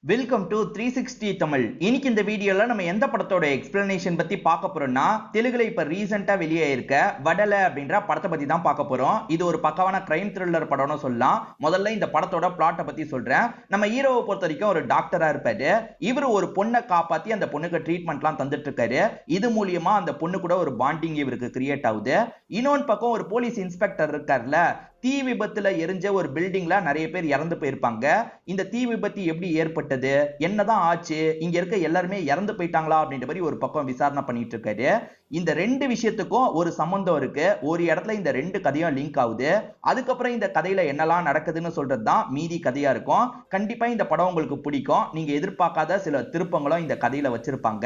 Welcome to 360 Tamil. இன்னைக்கு இந்த வீடியோல நம்ம எந்த படத்தோட எக்ஸ்பிளனேஷன் பத்தி பார்க்க போறோம்னா, தெலுங்குல இப்ப ரீசெண்டா வெளியே இருக்க வடல அப்படின்ற படத்தை பத்தி தான் பார்க்க போறோம். இது ஒரு பக்காவான கிரைம் த்ரில்லர் படம்னு சொல்லலாம். முதல்ல இந்த படத்தோட பிளாட்டை பத்தி சொல்றேன். நம்ம ஹீரோவை பொறுத்த வரைக்கும் ஒரு டாக்டரா இருப்பாரு. இவர் ஒரு பொண்ணை காப்பாத்தி அந்த பொண்ணுக்கு ட்ரீட்மெண்ட்லாம் தந்துட்டு இருக்காரு. இது மூலியமா அந்த பொண்ணு கூட ஒரு பாண்டிங் இவருக்கு கிரியேட் ஆகுது. இன்னொன்று பக்கம் ஒரு போலீஸ் இன்ஸ்பெக்டர் இருக்காருல்ல, தீ விபத்துல எரிஞ்ச ஒரு பில்டிங்ல நிறைய பேர் இறந்து போயிருப்பாங்க. இந்த தீ விபத்து எப்படி ஏற்பட்டது, என்னதான் ஆச்சு, இங்க இருக்க எல்லாருமே இறந்து போயிட்டாங்களா அப்படின்ற மாதிரி ஒரு பக்கம் விசாரணை பண்ணிட்டு இருக்காரு. இந்த ரெண்டு விஷயத்துக்கும் ஒரு சம்பந்தம் இருக்கு. ஒரு இடத்துல இந்த ரெண்டு கதையும் லிங்க் ஆகுது. அதுக்கப்புறம் இந்த கதையில என்னெல்லாம் நடக்குதுன்னு சொல்றதுதான் மீதி கதையா இருக்கும். கண்டிப்பா இந்த படம் உங்களுக்கு பிடிக்கும். நீங்க எதிர்பார்க்காத சில திருப்பங்களும் இந்த கதையில வச்சிருப்பாங்க.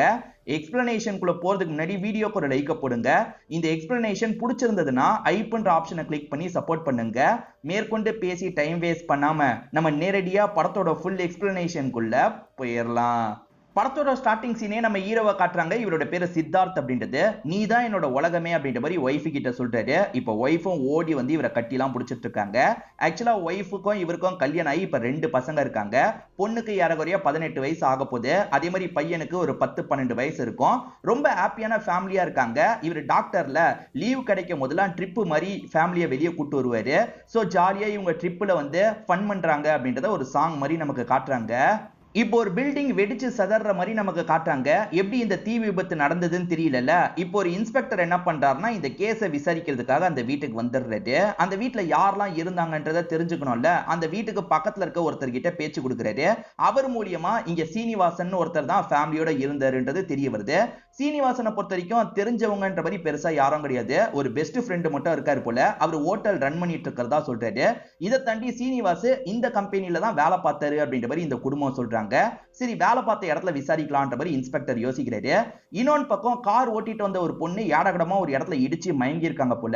எக்ஸ்பிளனேஷனுக்குள்ள போறதுக்கு முன்னாடி வீடியோக்கு ஒரு லைக் போடுங்க. இந்த எக்ஸ்பிளனேஷன் பிடிச்சிருந்ததுன்னா ஐப்ன்ற ஆப்ஷனை கிளிக் பண்ணி சப்போர்ட் பண்ணுங்க. மேற்கொண்டு பேசி டைம் வேஸ்ட் பண்ணாம நம்ம நேரடியா படத்தோட ஃபுல் எக்ஸ்பிளனேஷனுக்குள்ள போயிடலாம். படத்தோட ஸ்டார்டிங் சீனே நம்ம ஹீரோவை காட்டுறாங்க. இவரோட பேரு சித்தார்த் அப்படின்றது. நீ தான் என்னோட உலகமே அப்படின்ற மாதிரி ஒய்ஃபு கிட்ட சொல்றாரு. இப்போ ஒய்ஃபும் ஓடி வந்து இவரை கட்டிலாம் பிடிச்சிட்டு இருக்காங்க. ஆக்சுவலா ஒய்ஃபுக்கும் இவருக்கும் கல்யாணம் ஆகி இப்ப 2 பசங்க இருக்காங்க. பொண்ணுக்கு ஏறக்குறைய 18 வயசு ஆக போகுது. அதே மாதிரி பையனுக்கு ஒரு 10-12 வயசு இருக்கும். ரொம்ப ஹாப்பியான ஃபேமிலியா இருக்காங்க. இவர் டாக்டர்ல லீவ் கிடைக்கும் போதெல்லாம் ட்ரிப் மாதிரி ஃபேமிலியை வெளியே கூட்டு வருவாரு. ஸோ ஜாலியா இவங்க ட்ரிப்ல வந்து ஃபன் பண்றாங்க அப்படின்றத ஒரு சாங் மாதிரி நமக்கு காட்டுறாங்க. இப்போ ஒரு பில்டிங் வெடிச்சு சதற மாதிரி நமக்கு காட்டுறாங்க. எப்படி இந்த தீ விபத்து நடந்ததுன்னு தெரியல. இப்போ ஒரு இன்ஸ்பெக்டர் என்ன பண்றாருன்னா, இந்த கேஸை விசாரிக்கிறதுக்காக அந்த வீட்டுக்கு வந்துடுறாரு. அந்த வீட்டுல யாரெல்லாம் இருந்தாங்கன்றத தெரிஞ்சுக்கணும்ல. அந்த வீட்டுக்கு பக்கத்துல இருக்க ஒருத்தர் கிட்ட பேச்சு கொடுக்குறாரு. அவர் மூலியமா இங்க சீனிவாசன் ஒருத்தர் தான் ஃபேமிலியோட இருந்தாருன்றது தெரிய வருது. சீனிவாசனை பொறுத்த வரைக்கும் தெரிஞ்சவங்கன்ற மாதிரி பெருசா யாரும் கிடையாது. ஒரு பெஸ்ட் ஃப்ரெண்டு மட்டும் இருக்காரு போல. அவர் ஹோட்டல் ரன் பண்ணிட்டு இருக்கிறதா சொல்றாரு. இதை தாண்டி சீனிவாஸ் இந்த கம்பெனில தான் வேலை பார்த்தாரு அப்படின்ற மாதிரி இந்த குடும்பம் சொல்றாங்க. சரி, வேலை பார்த்த இடத்துல விசாரிக்கலாம்ன்ற மாதிரி இன்ஸ்பெக்டர் யோசிக்கிறாரு. இன்னொன்று பக்கம் கார் ஓட்டிட்டு வந்த ஒரு பொண்ணு யாடகடமா ஒரு இடத்துல இடிச்சு மயங்கி இருக்காங்க போல.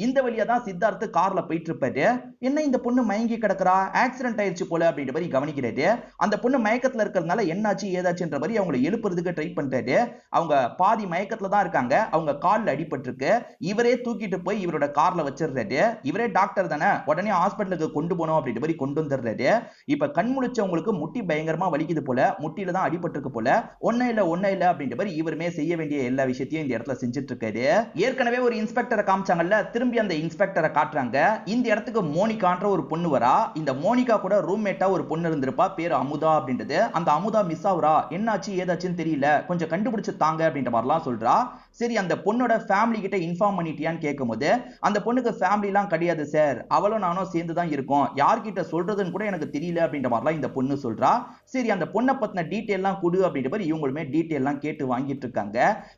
இந்த வழியா தான் சித்தார்த்து கார்ல போயிட்டு இருப்பாரு. என்ன இந்த பொண்ணு மயங்கி கிடக்குறா, ஆக்சிடென்ட் ஆயிடுச்சு போல அப்படின்ற மாதிரி கவனிக்கிறாரு. அந்த பொண்ணு மயக்கத்துல இருக்கிறதுனால என்னாச்சு ஏதாச்சுன்ற மாதிரி அவங்களை எழுப்புறதுக்கு ட்ரை பண்றாரு. அவங்க பாதி மயக்கத்துல தான் இருக்காங்க. அவங்க கால்ல அடிபட்டு இருக்கு. இவரே தூக்கிட்டு போய் இவரோட கார்ல வச்சிடுறாரு. இவரே டாக்டர் தானே, உடனே ஹாஸ்பிட்டலுக்கு கொண்டு போனோம் அப்படின்ற மாதிரி கொண்டு வந்துடுறாரு. இப்ப கண் முழிச்சவங்களுக்கு முட்டி பயங்கரமா வலிக்குது போல, முட்டியில தான் அடிபட்டிருக்கு போல. ஒன்னும் இல்ல அப்படின்ற மாதிரி இவருமே செய்ய வேண்டிய எல்லா விஷயத்தையும் இந்த இடத்துல செஞ்சுட்டு இருக்காரு. ஏற்கனவே ஒரு இன்ஸ்பெக்டரை காமிச்சாங்கல்ல, திரும்பி அந்த இன்ஸ்பெக்டரை காட்டுறாங்க. இந்த இடத்துக்கு மோனிகான்ற ஒரு பொண்ணு வரா. இந்த மோனிகா கூட ரூம்மேட்டா ஒரு பொண்ணு இருந்திருப்பா, பேரு அமுதா அப்படின்றது. அந்த அமுதா மிஸ் ஆகுறா, என்னாச்சு ஏதாச்சுன்னு தெரியல, கொஞ்சம் கண்டுபிடிச்சு தாங்க அப்படின்ற மாதிரிலாம் சொல்றா. சரி, அந்த பொண்ணோட ஃபேமிலி கிட்ட இன்ஃபார்ம் பண்ணிட்டியான்னு கேட்கும்போது, அந்த பொண்ணுக்கு ஃபேமிலி எல்லாம் கிடையாது சார், அவளும் நானும் சேர்ந்து தான் இருக்கோம், யார்கிட்ட சொல்றதுன்னு கூட எனக்கு தெரியல அப்படின்ற மாதிரிலாம் இந்த பொண்ணு சொல்றா. சரி, அந்த பொண்ணை பத்தின டீட்டெயில் எல்லாம் கொடு அப்படின்ற மாதிரி இவங்களுமே டீட்டெயில் எல்லாம் கேட்டு வாங்கிட்டு இருக்காங்க.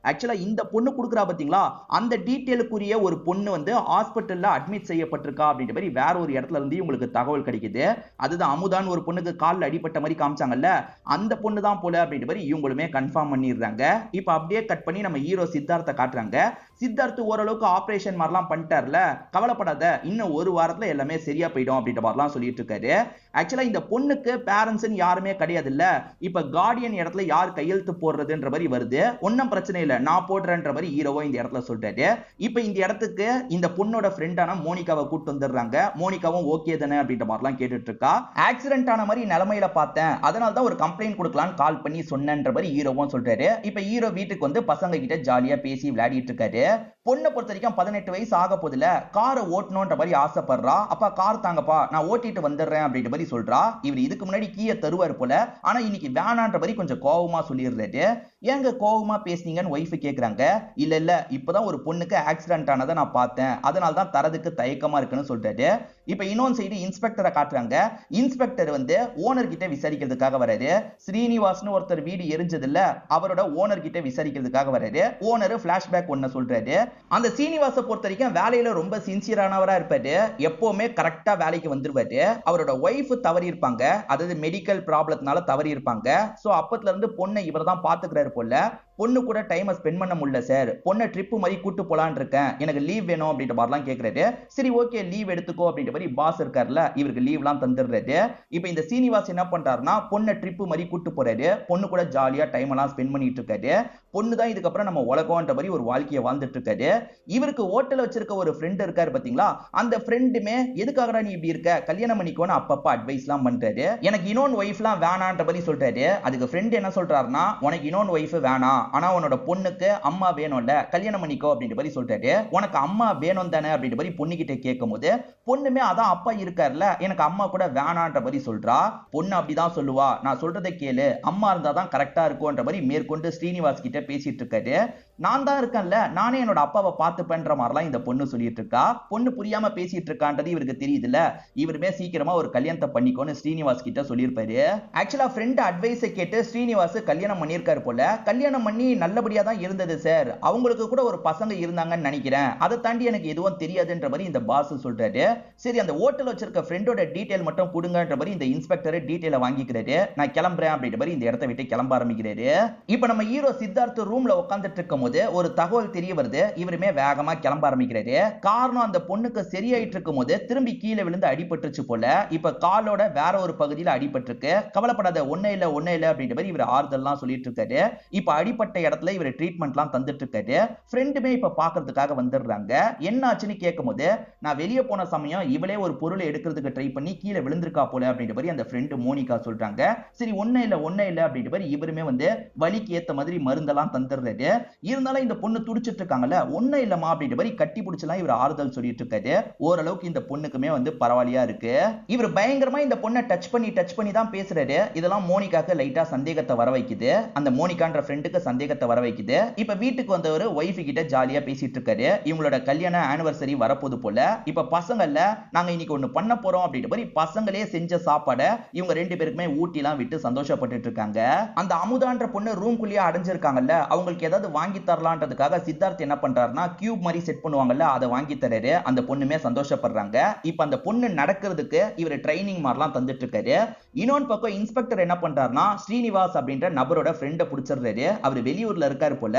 ஆக்சுவலா இந்த பொண்ணு கொடுக்குறா பாத்தீங்களா, அந்த டீட்டெயிலுக்குரிய ஒரு பொண்ணு வந்து ஹாஸ்பிட்டல்ல அட்மிட் செய்யப்பட்டிருக்கா அப்படின்ற மாதிரி வேற ஒரு இடத்துல இருந்து இவங்களுக்கு தகவல் கிடைக்குது. அதுதான் அமுதான் ஒரு பொண்ணுக்கு காலில் அடிப்பட்ட மாதிரி காமிச்சாங்கல்ல, அந்த பொண்ணு தான் போல அப்படின்ற மாதிரி இவங்களுமே கன்ஃபார்ம் பண்ணிடுறாங்க. இப்ப அப்படியே கட் பண்ணி நம்ம ஹீரோ சித்தார்த்த காட்டுறாங்க. சித்தார்த் ஓரளவுக்கு ஆபரேஷன் மாதிரிலாம் பண்ணிட்டார்ல, கவலைப்படாத, இன்னும் ஒரு வாரத்துல எல்லாமே சரியா போயிடும் அப்படின்ற மாதிரிலாம் சொல்லிட்டு இருக்காரு. ஆக்சுவலா இந்த பொண்ணுக்கு பேரண்ட்ஸ் யாருமே கிடையாது இல்ல. இப்ப கார்டியன் இடத்துல யார் கையெழுத்து போடுறதுன்ற மாதிரி வருது. ஒன்னும் பிரச்சனை இல்ல, நான் போடுறேன்ற மாதிரி ஹீரோவோ இந்த இடத்துல சொல்றாரு. இப்ப இந்த இடத்துக்கு இந்த பொண்ணோட ஃப்ரெண்டான மோனிகாவை கூட்டு வந்துடுறாங்க. மோனிகாவும் ஓகே தானே அப்படின்ற மாதிரிலாம் கேட்டுட்டு இருக்கா. ஆக்சிடென்ட் ஆன மாதிரி நிலைமையில பார்த்தேன், அதனால தான் ஒரு கம்ப்ளைண்ட் கொடுக்கலாம்னு கால் பண்ணி சொன்னேன்ற மாதிரி ஹீரோவும் சொல்றாரு. இப்ப ஹீரோ வீட்டுக்கு வந்து பசங்க கிட்ட ஜாலியா பேசி விளையாடிட்டு இருக்காரு. பொண்ணை பொறுத்த வரைக்கும் 18 வயசு ஆக போதுல, காரை ஓட்டணும்ன்ற மாதிரி ஆசைப்படுறா. அப்பா கார் தாங்கப்பா, நான் ஓட்டிட்டு வந்துடுறேன் அப்படின்ற மாதிரி சொல்றா. இவர் இதுக்கு முன்னாடி கீயை தருவார் போல, ஆனா இன்னைக்கு வேணான்ற மாதிரி கொஞ்சம் கோவமா சொல்லிடுறாரு. ஏங்க கோவமா பேசுனீங்கன்னு ஒய்ஃப் கேக்குறாங்க. இல்ல இப்பதான் ஒரு பொண்ணுக்கு ஆக்சிடென்ட் ஆனதை நான் பார்த்தேன், அதனால தான் தரதுக்கு தயக்கமா இருக்குன்னு சொல்றாரு. இப்ப இன்னொன்னு சைடு இன்ஸ்பெக்டரை காட்டுறாங்க. இன்ஸ்பெக்டர் வந்து ஓனர் கிட்ட விசாரிக்கிறதுக்காக வராரு. ஸ்ரீனிவாஸ்னு ஒருத்தர் வீடு எரிஞ்சது இல்ல, அவரோட ஓனர் கிட்ட விசாரிக்கிறதுக்காக வராரு. ஓனர் பிளாஷ்பேக் ஒன்னு சொல்றாரு. அந்த சீனிவாச பொறுத்த வரைக்கும் வேலையில ரொம்ப சின்சியரானவரா இருப்பாரு. எப்பவுமே கரெக்டா வேலைக்கு வந்துருவாரு. அவரோட ஒய்ஃப் தவறி இருப்பாங்க, அதாவது மெடிக்கல் ப்ராப்ளத்தினால தவறி இருப்பாங்க. சோ அப்பத்துல இருந்து பொண்ணை இவர் தான் பாத்துக்கிறாரு போல. பொண்ணு கூட டைமை ஸ்பெண்ட் பண்ண முடியல சார், பொண்ணை ட்ரிப் மாதிரி கூட்டு போலான்னு இருக்கேன், எனக்கு லீவ் வேணும் அப்படின்ற மாதிரிலாம் கேட்கறாரு. சரி ஓகே லீவ் எடுத்துக்கோ அப்படின்ற மாதிரி பாஸ் இருக்காருல இவருக்கு லீவ்லாம் தந்துடுறாரு. இப்போ இந்த சீனிவாஸ் என்ன பண்றாருன்னா பொண்ணை ட்ரிப் மாதிரி கூட்டு போறாரு, பொண்ணு கூட ஜாலியா டைம் எல்லாம் ஸ்பெண்ட் பண்ணிட்டு இருக்காரு. பொண்ணு தான் இதுக்கப்புறம் நம்ம உலகம்ன்ற மாதிரி ஒரு வாழ்க்கையை வாழ்ந்துட்டு இருக்காரு. இவருக்கு ஹோட்டல் வச்சிருக்க ஒரு ஃப்ரெண்ட் இருக்காரு பாத்தீங்களா, அந்த ஃப்ரெண்டுமே எதுக்காகடா நீ இப்படி இருக்க, கல்யாணம் பண்ணிக்கோன்னு அப்பப்ப அட்வைஸ்லாம் பண்றாரு. எனக்கு இன்னொன்னு ஒய்ஃப்லாம் வேணான்ற மாதிரி சொல்றாரு. அதுக்கு ஃப்ரெண்ட் என்ன சொல்றாருன்னா உனக்கு இன்னொன்னு ஒய்ஃப் வேணாம், ஆனா உன்னோட பொண்ணுக்கு அம்மா வேணும்ல, கல்யாணம் பண்ணிக்கோ அப்படின்ற மாதிரி சொல்றாரு. உனக்கு அம்மா வேணும் தானே அப்படின்ற மாதிரி பொண்ணு கிட்ட கேட்கும் போது பொண்ணுமே அதான் அப்பா இருக்காருல எனக்கு அம்மா கூட வேணான்ற மாதிரி சொல்றா. பொண்ணு அப்படிதான் சொல்லுவா, நான் சொல்றதை கேளு, அம்மா இருந்தாதான் கரெக்டா இருக்கும்ன்ற மாதிரி மேற்கொண்டு ஸ்ரீனிவாஸ் கிட்ட பேசிட்டு இருக்காரு. நான் தான் இருக்கேன்ல, நானே என்னோட அப்பாவை பார்த்துப்பேன்ற மாதிரிலாம் இந்த பொண்ணு சொல்லிட்டு இருக்கா. பொண்ணு புரியாம பேசிட்டு இருக்கான்றது இவருக்கு தெரியுதுல்ல, இவருமே சீக்கிரமா ஒரு கல்யாணத்தை பண்ணிக்கோன்னு ஸ்ரீனிவாஸ் கிட்ட சொல்லியிருப்பாரு. ஆக்சுவலா ஃப்ரெண்ட் அட்வைஸை கேட்டு ஸ்ரீனிவாஸ் கல்யாணம் பண்ணியிருக்காரு போல. கல்யாணம் பண்ணி நல்லபடியா தான் இருந்தது சார், அவங்களுக்கு கூட ஒரு பசங்க இருந்தாங்கன்னு நினைக்கிறேன், அதை தாண்டி எனக்கு எதுவும் தெரியாதுன்ற மாதிரி இந்த பாஸ் சொல்றாரு. சரி அந்த ஹோட்டல் வச்சிருக்க ஃப்ரெண்டோட டீடைல் மட்டும் கொடுங்கன்ற மாதிரி இந்த இன்ஸ்பெக்டர் டீடைலை வாங்கிக்கிறாரு. நான் கிளம்புறேன் அப்படின்ற மாதிரி இந்த இடத்தை விட்டு கிளம்ப ஆரம்பிக்கிறாரு. இப்போ நம்ம ஹீரோ சித்தார்த் ரூம்ல உட்காந்துட்டு இருக்கும் போது ஒரு தகவல் தெரிய வருது. இவருமே வேகமா கிளம்ப ஆரம்பிக்கிறாரு. காரணம் அந்த பொண்ணுக்கு சரியாயிட்டு இருக்கும் போது திரும்பி கீழே விழுந்து அடிபட்டுருச்சு போல. இப்ப காலோட வேற ஒரு பகுதியில் அடிபட்டிருக்கு. கவலைப்படாத, ஒண்ணே இல்ல அப்படின்ற மாதிரி இவர் ஆறுதல்லாம் சொல்லிட்டு இருக்காரு. இப்ப அடிப்பட்ட இடத்துல இவர் ட்ரீட்மெண்ட்லாம் தந்துட்டு இருக்காரு. ஃப்ரெண்டுமே இப்ப பாக்குறதுக்காக வந்துடுறாங்க. என்ன ஆச்சுன்னு கேட்கும் போது நான் வெளியே போன சமயம் இவளே ஒரு பொருளை எடுக்கிறதுக்கு ட்ரை பண்ணி கீழே விழுந்திருக்கா போல அப்படின்ற மாதிரி அந்த ஃப்ரெண்டு மோனிகா சொல்றாங்க. சரி ஒண்ணே இல்ல அப்படின்ற மாதிரி இவருமே வந்து வலிக்கு ஏத்த மாதிரி மருந்தெல்லாம் தந்துடுறாரு. இருந்தாலும் இந்த பொண்ணு துடிச்சிட்டு இருக்காங்கல்ல, ஒண்ணே இல்லமா அப்படின்ற மாதிரி கட்டி பிடிச்சலாம் இவர் ஆறுதல் சொல்லிட்டு இருக்காரு. ஓரளவுக்கு இந்த பொண்ணுக்குமே வந்து பரவாயில்லையா இருக்கு. இவர் பயங்கரமா இந்த பொண்ணை டச் பண்ணி தான் பேசுறாரு. இதெல்லாம் மோனிகாக்கு லைட்டா சந்தேகத்தை வர வைக்குது. அந்த மோனிகான்ற ஃப்ரெண்டுக்கு சந்தேகத்தை வர வைக்குது. இப்ப வீட்டுக்கு வந்தவர் ஒய்ஃப் கிட்ட ஜாலியா பேசிட்டு இருக்காரு. இவங்களோட கல்யாண ஆனிவர்சரி வரப்போது போல. இப்ப பசங்கள்ல நாங்க இன்னைக்கு ஒண்ணு பண்ண போறோம் அப்படின்ற மாதிரி பசங்களே செஞ்ச சாப்பாடை இவங்க ரெண்டு பேருக்குமே ஊட்டிலாம் விட்டு சந்தோஷப்பட்டு இருக்காங்க. அந்த அமுதான்ற பொண்ணு ரூம்குள்ளேயே அடைஞ்சிருக்காங்கல்ல, அவங்களுக்கு ஏதாவது வாங்கி தரலான்றதுக்காக சித்தார்த் என்ன பண்றாருன்னா கியூப் மாதிரி செட் பண்ணுவாங்கல்ல, அதை வாங்கி தராரு. அந்த பொண்ணுமே சந்தோஷப்படுறாங்க. இப்ப அந்த பொண்ணு நடக்கிறதுக்கு இவர் ட்ரைனிங் மாதிரிலாம் தந்துட்டு இருக்காரு. இன்னொன்று பக்கம் இன்ஸ்பெக்டர் என்ன பண்றாருன்னா ஸ்ரீனிவாஸ் அப்படின்ற நபரோட ஃப்ரெண்டை பிடிச்சிடுறாரு. அவர் வெளியூர்ல இருக்காரு போல.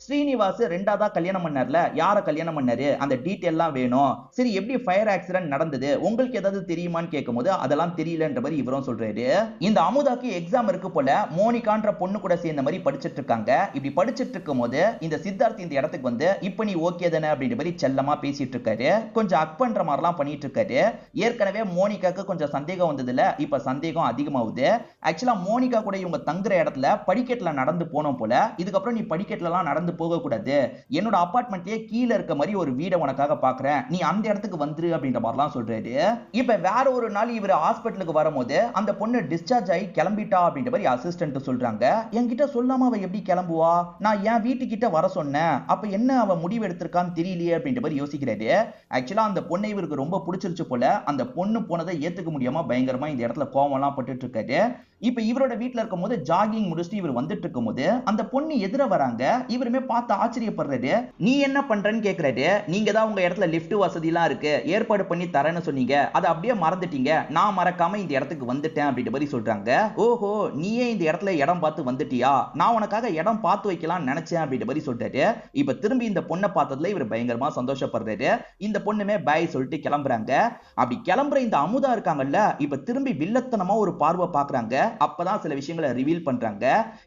ஸ்ரீனிவாஸ் ரெண்டாவதா கல்யாணம் பண்ணார்ல, யார கல்யாணம் பண்ணாரு அந்த டீடைல்லாம் வேணும். சரி எப்படி ஃபயர் ஆக்சிடென்ட் நடந்தது உங்களுக்கு ஏதாவது தெரியுமான்னு கேட்கும்போது அதெல்லாம் தெரியலன்ற மாதிரி இவரும் சொல்றாரு. இந்த அமுதாக்கு எக்ஸாம் இருக்கு போல. மோனிகான்ற பொண்ணு கூட சேர்ந்த மாதிரி படிச்சிட்டு இருக்காங்க. இப்படி படிச்சிட்டு இருக்கும் போது இந்த சித்தார்த் இந்த இடத்துக்கு வந்து இப்ப நீ ஓகே தானே அப்படின்ற மாதிரி செல்லமா பேசிட்டு இருக்காரு. கொஞ்சம் அக் பண்ற மாதிரிலாம் பண்ணிட்டு இருக்காரு. ஏற்கனவே மோனிகாக்கு கொஞ்சம் சந்தேகம் வந்ததுல இப்ப சந்தேகம் அதிகமாகுது. ஆக்சுவலா மோனிகா கூட இவங்க தங்குற இடத்துல படிக்கட்டுல நடந்து போனோம் போல. இதுக்கப்புறம் நீ படிக்கட்டுல எல்லாம் நடந்து போக கூடாது, என்னோட அபார்ட்மெண்ட்லயே கீழே இருக்க மாதிரி ஒரு வீடை உனக்காக பாக்குறேன், நீ அந்த இடத்துக்கு வந்துரு அப்படின்ற மாதிரிலாம் சொல்றாரு. இப்ப வேற ஒரு நாள் இவர் ஹாஸ்பிட்டலுக்கு வரும்போது அந்த பொண்ணு டிஸ்சார்ஜ் ஆகி கிளம்பிட்டா அப்படின்ற மாதிரி அசிஸ்டன்ட் சொல்றாங்க. என்கிட்ட சொல்லாம அவ எப்படி கிளம்புவா, நான் என் வீட்டுக்கிட்ட வர சொன்னேன், அப்ப என்ன அவ முடிவு எடுத்திருக்கான்னு தெரியலையே அப்படின்ற மாதிரி யோசிக்கிறாரு. ஆக்சுவலா அந்த பொண்ணை இவருக்கு ரொம்ப பிடிச்சிருச்சு போல. அந்த பொண்ணு போனதை ஏத்துக்க முடியாம பயங்கரமா இந்த இடத்துல கோவம்லாம் பட்டுட்டு இருக்காரு. இப்ப இவரோட வீட்டுல இருக்கும் போது ஜாகிங் முடிச்சுட்டு இவர் வந்துட்டு இருக்கும் போது அந்த பொண்ணு எதிர வராங்க. இவருமே பார்த்து ஆச்சரியப்படுறாரு. நீ என்ன பண்றன்னு கேக்குறாரு. நீங்க தான் உங்க இடத்துல லிஃப்ட் வசதி எல்லாம் இருக்கு, ஏற்பாடு பண்ணி தரேன்னு சொன்னீங்க, அதை அப்படியே மறந்துட்டீங்க, நான் மறக்காம இந்த இடத்துக்கு வந்துட்டேன் அப்படின்ற மாதிரி சொல்றாங்க. ஓஹோ நீயே இந்த இடத்துல இடம் பார்த்து வந்துட்டியா, நான் உனக்காக இடம் பார்த்து வைக்கலாம் நினைச்சேன் அப்படின்ற மாதிரி சொல்றாரு. இப்ப திரும்பி இந்த பொண்ணை பார்த்ததுல இவர் பயங்கரமா சந்தோஷப்படுறாரு. இந்த பொண்ணுமே பாய் சொல்லிட்டு கிளம்புறாங்க. அப்படி கிளம்புற இந்த அமுதா இருக்காங்கல்ல, இப்ப திரும்பி வில்லத்தனமா ஒரு பார்வை பாக்குறாங்க. அப்பதான் சில விஷயங்களை ரிவீல் பண்றாங்க.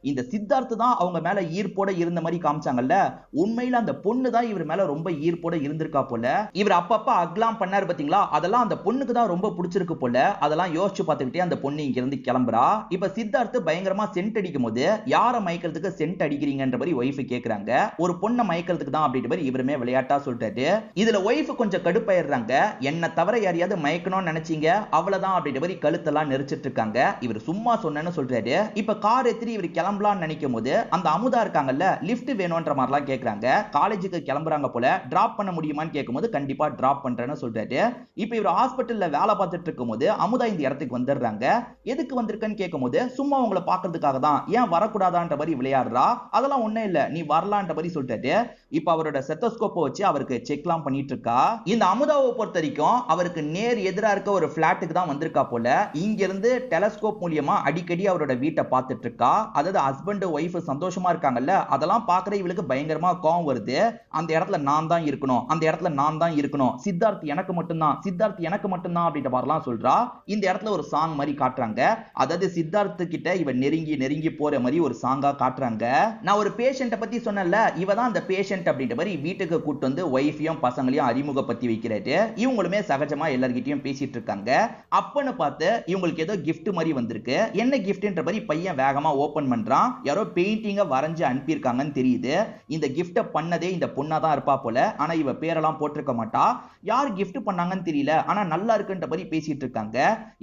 இந்த சித்தார்த் தான் அவங்க மேல ஈர்ப்போட இருந்த மாதிரி காமிச்சாங்கல்ல, உண்மையில அந்த பொண்ணு தான் இவர் மேல ரொம்ப ஈர்ப்போட இருந்திருக்கா போல. இவர் அப்பப்ப அக்லாம் பண்ணாரு பாத்தீங்களா, அதெல்லாம் அந்த பொண்ணுக்கு தான் ரொம்ப பிடிச்சிருக்கு போல. அதெல்லாம் யோசிச்சு பார்த்துக்கிட்டே அந்த பொண்ணு இங்க இருந்து கிளம்புறா. இப்ப சித்தார்த் பயங்கரமா சென்ட் அடிக்கும் போது யார மயக்கிறதுக்கு சென்ட் அடிக்கிறீங்கன்ற மாதிரி ஒய்ஃப் கேக்குறாங்க. ஒரு பொண்ணை மயக்கிறதுக்கு தான் அப்படின்ற மாதிரி இவருமே விளையாட்டா சொல்றாரு. இதுல ஒய்ஃப் கொஞ்சம் கடுப்பாயிடுறாங்க. என்ன தவிர யாரையாவது மயக்கணும்னு நினைச்சீங்க அவ்வளவுதான் அப்படின்ற மாதிரி கழுத்தெல்லாம் நெரிச்சிட்டு இருக்காங்க. இவர் சும்மா சொன்னேன்னு சொல்றாரு. இப்ப கார் எத்திரி இவர் கிளம்பலாம்னு நினைக்கும் போது அந்த அமுதா இருக்காங்கல்ல, லிஃப்ட் வேணும்ன்ற மாதிரிலாம் கேக்குறாங்க. காலேஜுக்கு கிளம்புறாங்க போல. டிராப் பண்ண முடியுமான்னு கேட்கும்போது கண்டிப்பா டிராப் பண்றேன்னு சொல்றாரு. இப்ப இவர் ஹாஸ்பிட்டல்ல வேலை பார்த்துட்டு இருக்கும் போது அமுதா இந்த இடத்துக்கு வந்துடுறாங்க. எதுக்கு வந்திருக்கன்னு கேட்கும் போது சும்மா உங்களை பாக்குறதுக்காக தான், ஏன் வரக்கூடாதான்ற மாதிரி விளையாடுறா. அதெல்லாம் ஒண்ணே இல்ல, நீ வரலான்ற மாதிரி சொல்றாரு. இப்ப அவரோட செத்தோஸ்கோப்பை வச்சு அவருக்கு செக்லாம் பண்ணிட்டு இருக்கா. இந்த அமுதாவை பொறுத்த வரைக்கும் அவருக்கு நேர் எதிரா இருக்க ஒரு பிளாட்டுக்கு தான் வந்திருக்கா போல. இங்க இருந்து டெலஸ்கோப் மூலியமா தான் அடிக்கடி அவரோட வீட்டை பார்த்துட்டு இருக்கா. அதாவது ஹஸ்பண்ட் ஒய்ஃப் சந்தோஷமா இருக்காங்கல்ல, அதெல்லாம் பார்க்கற இவளுக்கு பயங்கரமா கோவம் வருது. அந்த இடத்துல நான் தான் இருக்கணும், அந்த இடத்துல நான் தான் இருக்கணும், சித்தார்த் எனக்கு மட்டும்தான், சித்தார்த் எனக்கு மட்டும்தான் அப்படின்ற மாதிரிலாம் சொல்றா. இந்த இடத்துல ஒரு சாங் மாதிரி காட்டுறாங்க. அதாவது சித்தார்த் கிட்ட இவ நெருங்கி நெருங்கி போற மாதிரி ஒரு சாங்கா காட்டுறாங்க. நான் ஒரு பேஷண்ட்டை பத்தி சொன்னேன்ல, இவ தான் அந்த பேஷண்ட் அப்படின்ற மாதிரி வீட்டுக்கு கூட்டு வந்து ஒய்ஃபையும் பசங்களையும் அறிமுகப்படுத்தி வைக்கிறாரு. இவங்களுமே சகஜமா எல்லார்கிட்டயும் பேசிட்டு இருக்காங்க. அப்பன்னு பார்த்து இவங்களுக்கு ஏதோ கிஃப்ட் மாதிரி வந்திருக்கு. என்ன கிஃப்ட்ன்ற மாதிரி பையன் வேகமா ஓபன் பண்றான். யாரோ பெயிண்டிங்க வரைஞ்சு அனுப்பியிருக்காங்கன்னு தெரியுது. இந்த கிஃப்ட பண்ணதே இந்த பொண்ணா தான் இருப்பா போல. ஆனா இவ பேரெல்லாம் போட்டிருக்க மாட்டா. யார் கிஃப்ட் பண்ணாங்கன்னு தெரியல. ஆனா நல்லா இருக்குன்ற மாதிரி பேசிட்டு இருக்காங்க.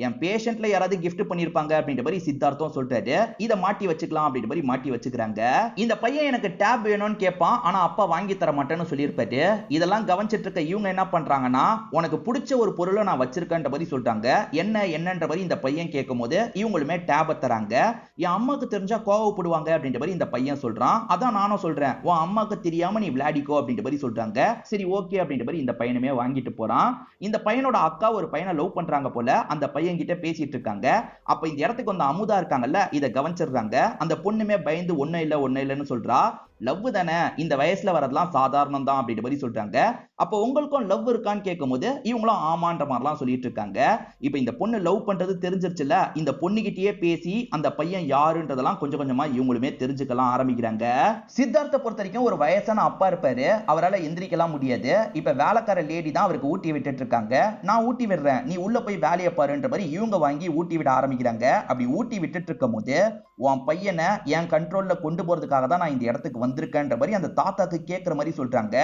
என் பேஷண்ட்ல யாராவது கிஃப்ட் பண்ணிருப்பாங்க அப்படின்ற மாதிரி சித்தார்த்தும் சொல்றாரு. இத மாட்டி வச்சுக்கலாம் அப்படின்ற மாதிரி மாட்டி வச்சுக்கிறாங்க. இந்த பையன் எனக்கு டேப் வேணும்னு கேட்பான். ஆனா அப்பா வாங்கி தர மாட்டேன்னு சொல்லியிருப்பாரு. இதெல்லாம் கவனிச்சிட்டு இருக்க இவங்க என்ன பண்றாங்கன்னா, உனக்கு பிடிச்ச ஒரு பொருளை நான் வச்சிருக்கேன்ற மாதிரி சொல்றாங்க. என்னன்ற மாதிரி இந்த பையன் கேட்கும் போது இவங்களுமே டேப தராங்க. என் அம்மாக்கு தெரிஞ்சா கோவப்படுவாங்க அப்படின்ற மாதிரி இந்த பையன் சொல்றான். அதான் நானும் சொல்றேன், உன் அம்மாக்கு தெரியாம நீ விளையாடிக்கோ அப்படின்ற மாதிரி சொல்றாங்க. சரி ஓகே அப்படின்ற மாதிரி இந்த பையனுமே வாங்கிட்டு போறான். இந்த பையனோட அக்கா ஒரு பையனை லவ் பண்றாங்க போல. அந்த பையன் கிட்ட பேசிட்டு இருக்காங்க. அப்ப இந்த இடத்துக்கு வந்து அமுதா இருக்காங்கல்ல, இத கவனிச்சிடுறாங்க. அந்த பொண்ணுமே பயந்து ஒண்ணு இல்லன்னு சொல்றா. லவ் தானே, இந்த வயசுல வரதெல்லாம் சாதாரணம் தான் அப்படின்ற மாதிரி சொல்றாங்க. அப்போ உங்களுக்கும் லவ் இருக்கான்னு கேட்கும்போது இவங்களும் ஆமான்ற மாதிரிலாம் சொல்லிட்டு இருக்காங்க. இப்போ இந்த பொண்ணு லவ் பண்றது தெரிஞ்சிருச்சுல, இந்த பொண்ணுகிட்டயே பேசி அந்த பையன் யாருன்றதெல்லாம் கொஞ்சம் கொஞ்சமா இவங்களுமே தெரிஞ்சுக்கலாம் ஆரம்பிக்கிறாங்க. சித்தார்த்தை பொறுத்த வரைக்கும் ஒரு வயசான அப்பா இருப்பாரு. அவரால் எந்திரிக்கலாம் முடியாது. இப்ப வேலைக்கார லேடி தான் அவருக்கு ஊட்டி விட்டுட்டு இருக்காங்க. நான் ஊட்டி விடுறேன், நீ உள்ள போய் வேலையை பாருன்ற மாதிரி இவங்க வாங்கி ஊட்டி விட ஆரம்பிக்கிறாங்க. அப்படி ஊட்டி விட்டுட்டு இருக்கும் போது உன் பையனை என் கண்ட்ரோல்ல கொண்டு போறதுக்காக தான் நான் இந்த இடத்துக்கு வந்திருக்கேன்ற மாதிரி அந்த தாத்தாக்கு கேட்கிற மாதிரி சொல்றாங்க.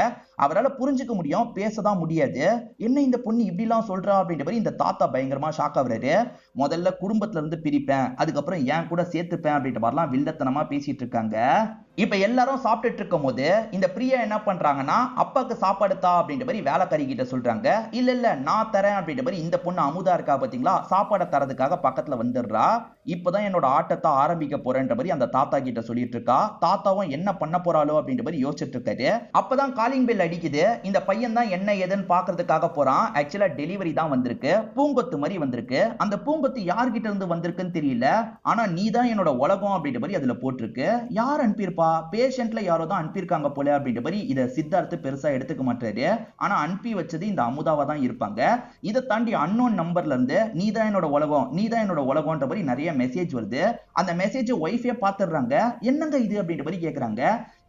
அவரால் புரிஞ்சுக்க முடியும், பேசதான் முடியாது. என்ன இந்த பொண்ணு இப்படி எல்லாம் சொல்றா அப்படின்ற மாதிரி இந்த தாத்தா பயங்கரமா ஷாக் ஆகுறாரு. முதல்ல குடும்பத்துல இருந்து பிரிப்பேன், அதுக்கப்புறம் என் கூட சேர்த்துப்பேன் அப்படின்ற மாதிரிலாம் வில்லத்தனமா பேசிட்டு இருக்காங்க. இப்ப எல்லாரும் சாப்பிட்டுட்டு இருக்கும் போது இந்த பிரியா என்ன பண்றாங்கன்னா, அப்பாக்கு சாப்பாடு தா அப்படின்ற மாதிரி வேலைக்காரி கிட்ட சொல்றாங்க. இல்ல நான் தரேன் அப்படின்ற மாதிரி இந்த பொண்ணு அமுதா இருக்கா பாத்தீங்களா, சாப்பாடை தரதுக்காக பக்கத்துல வந்துடுறா. இப்பதான் என்னோட ஆட்டத்தை ஆரம்பிக்க போறேன்ற மாதிரி அந்த தாத்தா கிட்ட சொல்லிட்டு இருக்கா. தாத்தாவும் என்ன பண்ண போறாளோ அப்படின்ற மாதிரி யோசிச்சுட்டு இருக்காரு. அப்பதான் காலிங் பெல் அடிக்குது. இந்த பையன் தான் என்ன ஏதுன்னு பாக்குறதுக்காக போறான். ஆக்சுவலா டெலிவரி தான் வந்திருக்கு, பூங்கொத்து மாதிரி வந்திருக்கு. அந்த பூங்கொத்து யார்கிட்ட இருந்து வந்திருக்குன்னு தெரியல. ஆனா நீ தான் என்னோட உலகம் அப்படின்ற மாதிரி அதுல போட்டிருக்கு. யார் அனுப்பியிருப்பா, பேஷண்ட்ல யாரோ தான் அனுப்பியிருக்காங்க போல அப்படின்ற மாதிரி இத சித்தார்த்து பெருசா எடுத்துக்க மாட்டாரு. ஆனா அனுப்பி வச்சது இந்த அமுதாவா தான் இருப்பாங்க. இதை தாண்டி அன்னோன் நம்பர்ல இருந்து நீ தான் என்னோட உலகம், நீ தான் என்னோட உலகம்ன்ற மாதிரி நிறைய மெசேஜ் வருது. அந்த மெசேஜ் ஒய்ஃபே பாத்துறாங்க. என்னங்க இது அப்படின்ற மாதிரி கேக்குறாங்க.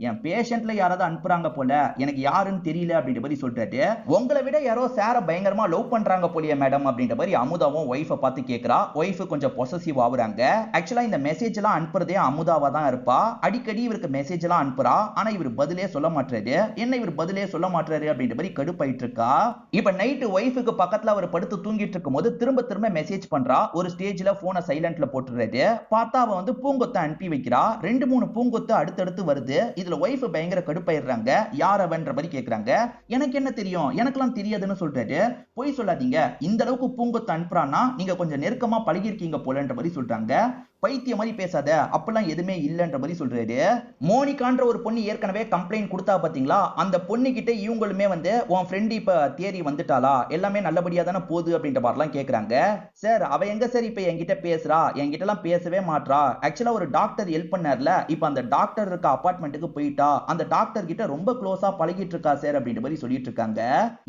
என் பேஷண்ட்ல யாராவது அனுப்புறாங்க போல, எனக்கு யாருன்னு தெரியல அப்படின்ற மாதிரி சொல்றாரு. உங்களை விட யாரோ சார பயங்கரமா லவ் பண்றாங்க போலியே மேடம் அப்படின்ற மாதிரி அமுதாவும் ஒய்ஃபை பார்த்து கேட்கிறா. ஒய்ஃப் கொஞ்சம் பொசசிவ் ஆகுறாங்க. ஆக்சுவலா இந்த மெசேஜ் எல்லாம் அனுப்புறதே அமுதாவா தான் இருப்பா. அடிக்கடி இவருக்கு மெசேஜ் எல்லாம் அனுப்புறா. ஆனா இவர் பதிலே சொல்ல மாட்டாரு. என்ன இவர் பதிலே சொல்ல மாட்டாரு அப்படின்ற மாதிரி கடுப்பாயிட்டு இருக்கா. இப்ப நைட் ஒய்ஃபுக்கு பக்கத்துல அவர் படுத்து தூங்கிட்டு இருக்கும் போது திரும்ப திரும்ப மெசேஜ் பண்றா. ஒரு ஸ்டேஜ்ல போனை சைலண்ட்ல போட்டுறாரு. பார்த்தா அவ வந்து பூங்கொத்தை அனுப்பி வைக்கிறா. 2-3 பூங்கொத்து அடுத்தடுத்து வருது. இதுல ஒய்ஃப் பயங்கர கடுப்பாயிடுறாங்க. யார் அவன்ற மாதிரி கேக்குறாங்க. எனக்கு என்ன தெரியும், எனக்கெல்லாம் தெரியாதுன்னு சொல்றாரு. போய் சொல்லாதீங்க, இந்த அளவுக்கு பூங்கொத்து அனுப்புறான்னா நீங்க கொஞ்சம் நெருக்கமா பழகி இருக்கீங்க போலன்ற மாதிரி சொல்றாங்க. பைத்திய மாதிரி பேசாத, அப்பெல்லாம் எதுவுமே இல்லன்ற மாதிரி சொல்றாரு. மோனிகான்ற ஒரு பொண்ணு ஏற்கனவே கம்ப்ளைண்ட் கொடுத்தா பாத்தீங்களா, அந்த பொண்ணு கிட்ட இவங்களுமே வந்து உன் ஃப்ரெண்ட் இப்ப தேறி வந்துட்டாளா, எல்லாமே நல்லபடியா தானே போகுது அப்படின்ற மாதிரிலாம் கேக்குறாங்க. சார் அவ எங்க சார் இப்ப என்கிட்ட பேசுறா, என்கிட்ட எல்லாம் பேசவே மாட்றா. ஆக்சுவலா ஒரு டாக்டர் ஹெல்ப் பண்ணார்ல, இப்ப அந்த டாக்டர் இருக்க அபார்ட்மெண்ட்டுக்கு போயிட்டா. அந்த டாக்டர் கிட்ட ரொம்ப க்ளோஸா பழகிட்டு இருக்கா சார் அப்படின்ற மாதிரி சொல்லிட்டு இருக்காங்க.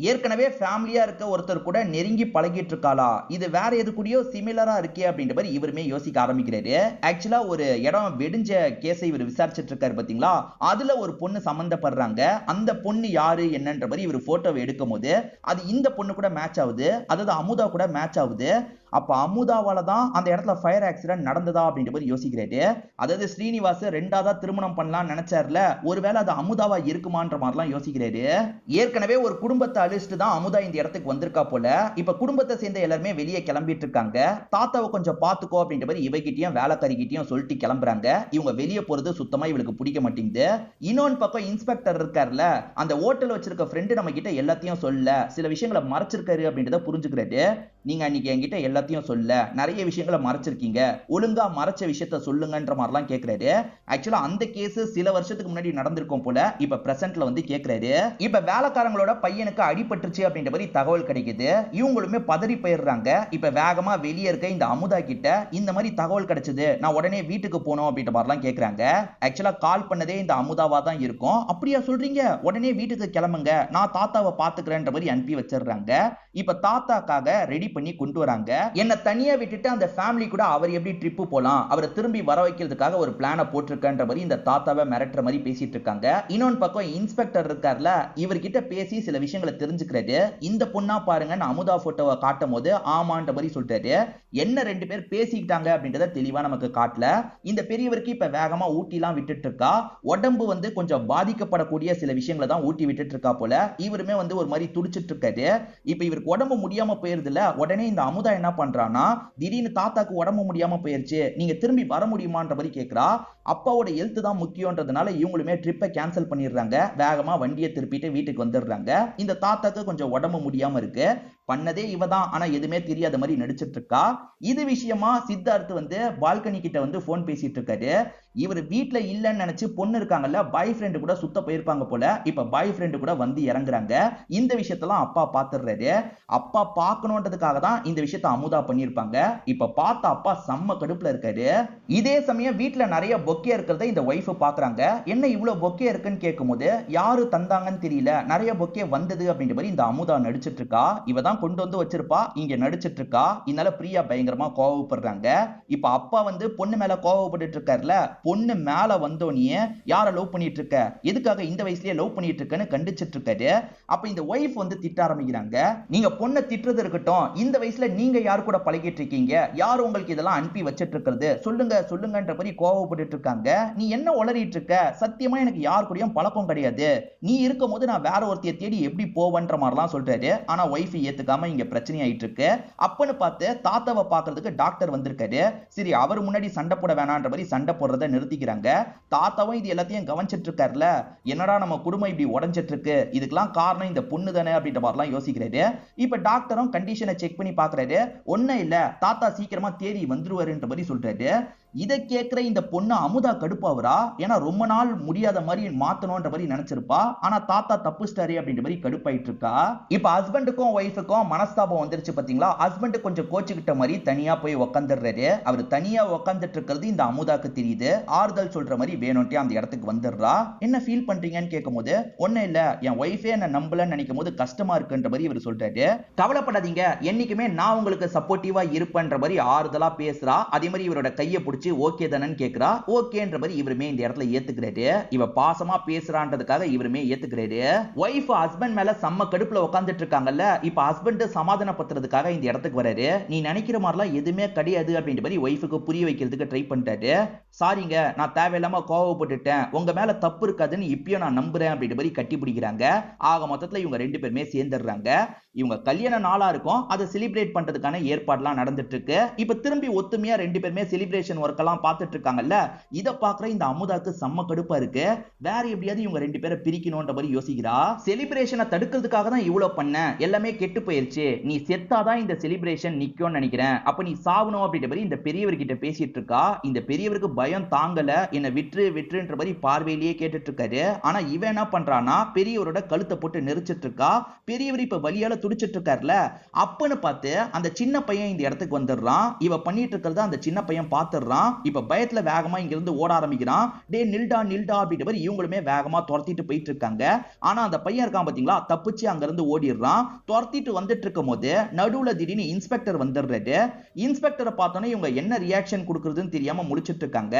ஏற்கனவே ஃபேமிலியா இருக்க ஒருத்தர் கூட நெருங்கி பழகிட்டு இருக்காளா, இது வேற எது கூடயோ சிமிலரா இருக்கே அப்படின்ற மாதிரி இவருமே யோசிக்க ஆரம்பிக்கிறாரு. ஆக்சுவலா ஒரு இடம் வெடிஞ்ச கேஸை இவர் விசாரிச்சிட்டு இருக்காரு பாத்தீங்களா, அதுல ஒரு பொண்ணு சம்பந்தப்படுறாங்க. அந்த பொண்ணு யாரு என்னன்ற மாதிரி இவர் போட்டோவை எடுக்கும் போது அது இந்த பொண்ணு கூட மேட்ச் ஆகுது. அதாவது அமுதா கூட மேட்ச் ஆகுது. அப்ப அமுதாவால தான் அந்த இடத்துல ஃபயர் ஆக்சிடென்ட் நடந்ததா அப்படின்ற மாதிரி யோசிக்கிறாரு. அதாவது ஸ்ரீனிவாஸ் ரெண்டாவதா திருமணம் பண்ணலாம் நினைச்சார்ல, ஒருவேளை அது அமுதாவா இருக்குமான்ற மாதிரிலாம் யோசிக்கிறாரு. ஏற்கனவே ஒரு குடும்பத்தை அழிச்சிட்டு தான் அமுதா இந்த இடத்துக்கு வந்திருக்கா போல. இப்ப குடும்பத்தை சேர்ந்த எல்லாருமே வெளியே கிளம்பிட்டு இருக்காங்க. தாத்தாவை கொஞ்சம் பாத்துக்கோ அப்படின்ற மாதிரி இவகிட்டயும் வேலைக்காரிகிட்டயும் சொல்லிட்டு கிளம்புறாங்க. இவங்க வெளியே போறது சுத்தமா இவளுக்கு பிடிக்க மாட்டேங்குது. இன்னொன்னு பக்கம் இன்ஸ்பெக்டர் இருக்காருல, அந்த ஹோட்டல் வச்சிருக்க ஃப்ரெண்டு நம்ம கிட்ட எல்லாத்தையும் சொல்ல சில விஷயங்களை மறைச்சிருக்காரு அப்படின்றத புரிஞ்சுக்கிறாரு. நீங்க அன்னைக்கு என்கிட்ட எல்லாத்தையும் சொல்ல நிறைய விஷயங்களை மறைச்சிருக்கீங்க, ஒழுங்கா மறைச்ச விஷயத்த சொல்லுங்கன்ற மாதிரிலாம் கேக்குறாரு. ஆக்சுவலா அந்த கேஸ் சில வருஷத்துக்கு முன்னாடி நடந்திருக்கும் போல இப்ப பிரசன்ட்ல வந்து கேக்குறாரு. இப்ப வேலைக்காரங்களோட பையனுக்கு அடிபட்டுருச்சு அப்படின்ற மாதிரி தகவல் கிடைக்குது. இவங்களுமே பதறி போயிடுறாங்க. இப்ப வேகமா வெளியே இருக்க இந்த அமுதா கிட்ட இந்த மாதிரி தகவல் கிடைச்சது, நான் உடனே வீட்டுக்கு போகணும் அப்படின்ற மாதிரிலாம் கேக்குறாங்க. ஆக்சுவலா கால் பண்ணதே இந்த அமுதாவா தான் இருக்கும். அப்படியா சொல்றீங்க, உடனே வீட்டுக்கு கிளம்புங்க, நான் தாத்தாவை பாத்துக்கிறேன்ற மாதிரி அனுப்பி வச்சிடுறாங்க. இப்ப தாத்தாக்காக ரெடி பண்ணி கொண்டு வராங்க. என்ன தனியா விட்டுட்டு அந்த ஃபேமிலி கூட அவர் எப்படி ட்ரிப் போலாம், அவரை திரும்பி வர வைக்கிறதுக்காக ஒரு பிளான போட்டிருக்கன்ற மாதிரி இந்த தாத்தாவை மிரட்டுற மாதிரி பேசிட்டு இருக்காங்க. இன்னொன்னு பக்கம் இன்ஸ்பெக்டர் இருக்கார்ல, இவர்கிட்ட பேசி சில விஷயங்களை தெரிஞ்சுக்கிறாரு. இந்த பொண்ணா பாருங்கன்னு அமுதா போட்டோவை காட்டும் போது ஆமான்ற மாதிரி சொல்றாரு. என்ன ரெண்டு பேர் பேசிக்கிட்டாங்க அப்படின்றத தெளிவா நமக்கு காட்டல. இந்த பெரியவருக்கு இப்ப வேகமா ஊட்டிலாம் விட்டுட்டு இருக்கா. உடம்பு வந்து கொஞ்சம் பாதிக்கப்படக்கூடிய சில விஷயங்களை தான் ஊட்டி விட்டுட்டு இருக்கா போல. இவருமே வந்து ஒரு மாதிரி துடிச்சிட்டு இருக்காரு. இப்ப இவருக்கு உடம்பு முடியாம போயிருதுல, உடனே இந்த அமுதா என்ன பண்றானா, திடீர்னு தாத்தாக்கு உடம்பு முடியாம போயிருச்சு, நீங்க திரும்பி வர முடியுமான்ற மாதிரி கேக்குறா. அப்பாவோட ஹெல்த் தான் முக்கியம்ன்றதுனால இவங்களுமே ட்ரிப்பை கேன்சல் பண்ணிடுறாங்க. வேகமா வண்டியை திருப்பிட்டு வீட்டுக்கு வந்துடுறாங்க. இந்த தாத்தாக்கு கொஞ்சம் உடம்பு முடியாம இருக்கு. பண்ணதே இவதான், ஆனா எதுவுமே தெரியாத மாதிரி நடிச்சிட்டு இருக்கா. இது விஷயமா சித்தார்த் வந்து பால்கனி கிட்ட வந்து போன் பேசிட்டு இருக்காரு. இவர் வீட்ல இல்லன்னு நினைச்சு பொண்ணு இருக்காங்கல்ல, பாய் ஃப்ரெண்டு கூட சுத்த போயிருப்பாங்க போல. இப்ப பாய் ஃப்ரெண்டு கூட வந்து இறங்குறாங்க. இந்த விஷயத்தெல்லாம் அப்பா பாத்துறாரு. அப்பா பார்க்கணுன்றதுக்காக தான் இந்த விஷயத்த அமுதா பண்ணிருப்பாங்க. இப்ப பார்த்த அப்பா செம்ம கடுப்புல இருக்காரு. இதே சமயம் வீட்ல நிறைய பொக்கே இருக்கிறத இந்த ஒய்ஃப் பாக்குறாங்க. என்ன இவ்வளவு பொக்கே இருக்குன்னு கேட்கும்போது, யாரு தந்தாங்கன்னு தெரியல, நிறைய பொக்கே வந்தது அப்படின்ற மாதிரி இந்த அமுதா நடிச்சிட்டு இருக்கா. இவதான் கொண்டு வந்து வச்சிருப்பா, இங்க நடிச்சிட்டு இருக்கா. இதனால பிரியா பயங்கரமா கோவப்படுறாங்க. இப்ப அப்பா வந்து பொண்ணு மேல கோவப்பட்டு இருக்காருல, பொண்ணு மேல வந்தோனியே யார லவ் பண்ணிட்டு இருக்க, எதுக்காக இந்த வயசுலயே லவ் பண்ணிட்டு இருக்கன்னு கண்டிச்சிட்டு இருக்காரு. அப்ப இந்த ஒய்ஃப் வந்து திட்ட ஆரம்பிக்கிறாங்க. நீங்க பொண்ணை திட்டுறது இருக்கட்டும், இந்த வயசுல நீங்க யார் கூட பழகிட்டு இருக்கீங்க, யார் உங்களுக்கு இதெல்லாம் அனுப்பி வச்சிட்டு இருக்கிறது, சொல்லுங்க சொல்லுங்கன்ற மாதிரி கோவப்பட்டு இருக்காங்க. நீ என்ன உளறிட்டு இருக்க, சத்தியமா எனக்கு யார் கூடயும் பழக்கம் கிடையாது, நீ இருக்கும் போது நான் வேற ஒருத்தைய தேடி எப்படி போவன்ற மாதிரிலாம் சொல்றாரு. ஆனா ஒய்ஃப் ஏத்துக்காம இங்க பிரச்சனை ஆயிட்டு இருக்கு. அப்பன்னு பார்த்து தாத்தாவை பாக்குறதுக்கு டாக்டர் வந்திருக்காரு. சரி, அவர் முன்னாடி சண்டை போட வேணான்ற மாதிரி சண்டை போடுறத நிறுத்திக்கிறாங்க. தாத்தாவும் இது எல்லாத்தையும் கவனிச்சிட்டு இருக்காருல, என்னடா நம்ம குடும்பம் இப்படி உடைஞ்சிட்டு இருக்கு, இதுக்கெல்லாம் காரணம் இந்த பொண்ணு தானே அப்படின்ற மாதிரிலாம் யோசிக்கிறாரு. இப்ப டாக்டரும் கண்டிஷனை செக் பண்ணி பாக்குறாரு. ஒன்னும் இல்ல, தாத்தா சீக்கிரமா தேடி வந்துருவாருன்ற மாதிரி சொல்றாரு. இதை கேட்கிற இந்த பொண்ணு அமுதா கடுப்பாவரா. ஏன்னா ரொம்ப நாள் முடியாத மாதிரி மாத்தணும்ன்ற மாதிரி நினைச்சிருப்பா. ஆனா தாத்தா தப்புஸ்டாரு அப்படின்ற மாதிரி கடுப்பாயிட்டு இருக்கா. இப்ப ஹஸ்பண்டுக்கும் ஒய்ஃபுக்கும் மனஸ்தாபம் வந்துருச்சு பாத்தீங்களா. ஹஸ்பண்ட் கொஞ்சம் கோச்சுக்கிட்ட மாதிரி தனியா போய் உக்காந்துடுறாரு. அவர் தனியா உக்காந்துட்டு இருக்கிறது இந்த அமுதாக்கு தெரியுது. ஆறுதல் சொல்ற மாதிரி வேணும்ட்டே அந்த இடத்துக்கு வந்துடுறா. என்ன ஃபீல் பண்றீங்கன்னு கேட்கும் போது, ஒன்னும் இல்ல, என் ஒய்ஃபே என்ன நம்பலன்னு நினைக்கும் போது கஷ்டமா இருக்குன்ற மாதிரி இவர் சொல்றாரு. கவலைப்படாதீங்க, என்னைக்குமே நான் உங்களுக்கு சப்போர்ட்டிவா இருப்பேன்ற மாதிரி ஆறுதலா பேசுறா. அதே மாதிரி இவரோட கையை பிடிச்சி ஓகே தானன்னு கேக்குறா. ஓகேன்ற மாதிரி இவருமே இந்த இடத்துல ஏத்துக்கிறாரு. இவ பாசமா பேசுறான்றதுக்காக இவருமே ஏத்துக்கிறாரு. ஒய்ஃப் ஹஸ்பண்ட் மேல செம்ம கடுப்புல உட்கார்ந்துட்டு இருக்காங்கல்ல, இப்ப ஹஸ்பண்ட் சமாதானப்படுத்துறதுக்காக இந்த இடத்துக்கு வராரு. நீ நினைக்கிற மாதிரிலாம் எதுவுமே கிடையாது அப்படின்ற மாதிரி ஒய்ஃபுக்கு புரிய வைக்கிறதுக்கு ட்ரை பண்ணிட்டாரு. சாரிங்க, நான் தேவையில்லாம கோவப்பட்டுட்டேன், உங்க மேல தப்பு இருக்காதுன்னு இப்பயும் நான் நம்புறேன் அப்படின்ற மாதிரி கட்டி பிடிக்கிறாங்க. ஆக மொத்தத்துல இவங்க ரெண்டு பேருமே சேர்ந்துடுறாங்க. இவங்க கல்யாண நாளா இருக்கும், அதை செலிப்ரேட் பண்றதுக்கான ஏற்பாடுலாம் நடந்துட்டு இருக்கு. இப்ப திரும்பி ஒத்துமையா ரெண்டு பேருமே செலிப்ரேஷன் ஒர்க் எல்லாம் பார்த்துட்டு இருக்காங்கல்ல. இத பாக்குற இந்த அமுதாக்கு செம்ம கடுப்பா இருக்கு. வேற எப்படியாவது இவங்க ரெண்டு பேரை பிரிக்கணும்ன்ற மாதிரி யோசிக்கிறா. செலிப்ரேஷனை தடுக்கிறதுக்காக தான் இவ்வளவு பண்ண, எல்லாமே கெட்டு போயிருச்சு, நீ செத்தாதான் இந்த செலிப்ரேஷன் நிக்கும்னு நினைக்கிறேன், அப்ப நீ சாவணும் அப்படின்ற மாதிரி இந்த பெரியவர்கிட்ட பேசிட்டு இருக்கா. இந்த பெரியவருக்கு பயம் தாங்கல, என்ன விற்று விற்றுன்ற மாதிரி பார்வையிலேயே கேட்டுட்டு இருக்காரு. ஆனா இவன் என்ன பண்றானா, பெரியவரோட கழுத்தை போட்டு நெரிச்சிட்டு இருக்கா. பெரியவர் இப்ப வலியால துடிச்சிட்டு இருக்காருல, அப்பன்னு பார்த்து அந்த சின்ன பையன் இந்த இடத்துக்கு வந்துடுறான். இவ பண்ணிட்டு இருக்கிறத அந்த சின்ன பையன் பார்த்துடுறான். இப்ப பயத்துல வேகமா இங்க இருந்து ஓட ஆரம்பிக்கிறான். டே நில்டா நில்டா அப்படின்ற மாதிரி இவங்களுமே வேகமா துரத்திட்டு போயிட்டு இருக்காங்க. ஆனா அந்த பையன் இருக்கான் பாத்தீங்களா, தப்பிச்சு அங்க இருந்து ஓடிடுறான். துரத்திட்டு வந்துட்டு இருக்கும் போது நடுவுல திடீர்னு இன்ஸ்பெக்டர் வந்துடுறாரு. இன்ஸ்பெக்டரை பார்த்தோன்னே இவங்க என்ன ரியாக்ஷன் கொடுக்கறதுன்னு தெரியாம முடிச்சிட்டு இருக்காங்க.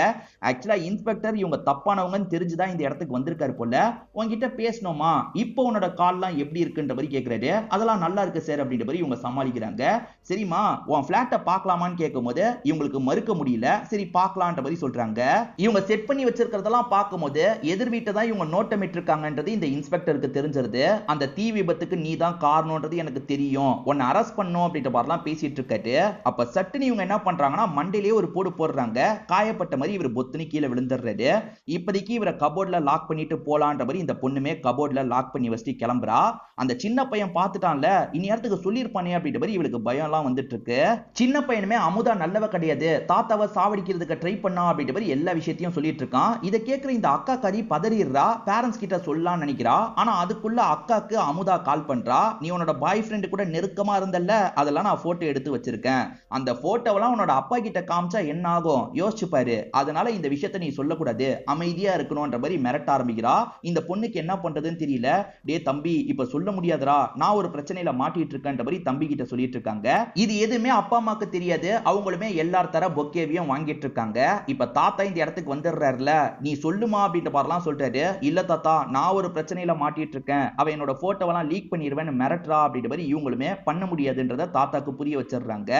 ஆக்சுவலா இன்ஸ்பெக்டர் இவங்க தப்பானவங்கன்னு தெரிஞ்சுதான் இந்த இடத்துக்கு வந்திருக்காரு போல. உங்ககிட்ட பேசணுமா, இப்போ உன்னோட கால்லாம் எப்படி இருக்குன்ற மாதிரி கேட்கிறாரு. அதெல்லாம் நல்லா இருக்கு சார் அப்படின்ற மாதிரி இவங்க சமாளிக்கிறாங்க. சரிமா, உன் பிளாட்டை பார்க்கலாமான்னு கேட்கும் போது இவங்களுக்கு மறுக்க முடியல. சரி பார்க்கலாம்ன்ற மாதிரி சொல்றாங்க. இவங்க செட் பண்ணி வச்சிருக்கிறதெல்லாம் பார்க்கும்போது எதிர் வீட்டை தான் இவங்க நோட்டமிட்டு இருக்காங்கன்றது இந்த இன்ஸ்பெக்டருக்கு தெரிஞ்சிருது. அந்த தீ விபத்துக்கு நீ தான் காரணம்ன்றது எனக்கு தெரியும், உன்னை அரெஸ்ட் பண்ணும் அப்படின்ற மாதிரிலாம் பேசிட்டு இருக்காரு. அப்ப சட்டுன்னு இவங்க என்ன பண்றாங்கன்னா மண்டையிலேயே ஒரு போடு போடுறாங்க. காயப்பட்ட மாதிரி இவர் பொத்துன்னு கீழே விழுந்துடுறாரு. இப்போதைக்கு இவரை கபோர்ட்ல லாக் பண்ணிட்டு போலான்ற மாதிரி இந்த பொண்ணுமே கபோர்ட்ல லாக் பண்ணி வச்சுட்டு கிளம்புறா. அந்த சின்ன பையன் பார்த்துட்டான்ல, இனி நேரத்துக்கு சொல்லியிருப்பானே அப்படின்ற மாதிரி இவளுக்கு பயம் எல்லாம் வந்துட்டு இருக்கு. சின்ன பையனுமே அமுதா நல்லவ கிடையாது, தாத்தாவை சாவடிக்கிறதுக்கு ட்ரை பண்ணா அப்படின்ற மாதிரி எல்லா விஷயத்தையும் சொல்லிட்டு இருக்கான். இதை கேட்கிற இந்த அக்கா கறி பதறிடுறா. பேரண்ட்ஸ் கிட்ட சொல்லலாம்னு நினைக்கிறா. ஆனா அதுக்குள்ள அக்காக்கு அமுதா கால் பண்றா. நீ உன்னோட பாய் ஃப்ரெண்ட் கூட நெருக்கமா இருந்தல்ல, அதெல்லாம் நான் போட்டோ எடுத்து வச்சிருக்கேன். அந்த போட்டோவெல்லாம் உன்னோட அப்பா கிட்ட காமிச்சா என்ன ஆகும் யோசிச்சு பாரு. அதனால இந்த விஷயத்தை நீ சொல்லக்கூடாது, அமைதியா இருக்கணும்ன்ற மாதிரி மிரட்ட ஆரம்பிக்கிறா. இந்த பொண்ணுக்கு என்ன பண்றதுன்னு தெரியல. டே தம்பி, இப்ப சொல்ல முடியாதுடா, நான் ஒரு பிரச்சனையில மாட்டிட்டு இருக்கேன்ற மாதிரி தம்பி கிட்ட சொல்லிட்டு இருக்காங்க. இது எதுவுமே அப்பா அம்மாக்கு தெரியாது. அவங்களுமே எல்லார் தர பொக்கேவியும் வாங்கிட்டு இருக்காங்க. இப்ப தாத்தா இந்த இடத்துக்கு வந்துடுறாருல, நீ சொல்லுமா அப்படின்ற மாதிரிலாம் சொல்றாரு. இல்ல தாத்தா, நான் ஒரு பிரச்சனையில மாட்டிட்டு இருக்கேன், அவ என்னோட போட்டோவெல்லாம் லீக் பண்ணிடுவேன்னு மிரட்டுறா அப்படின்ற மாதிரி இவங்களுமே பண்ண முடியாதுன்றத தாத்தாக்கு புரிய வச்சிடுறாங்க.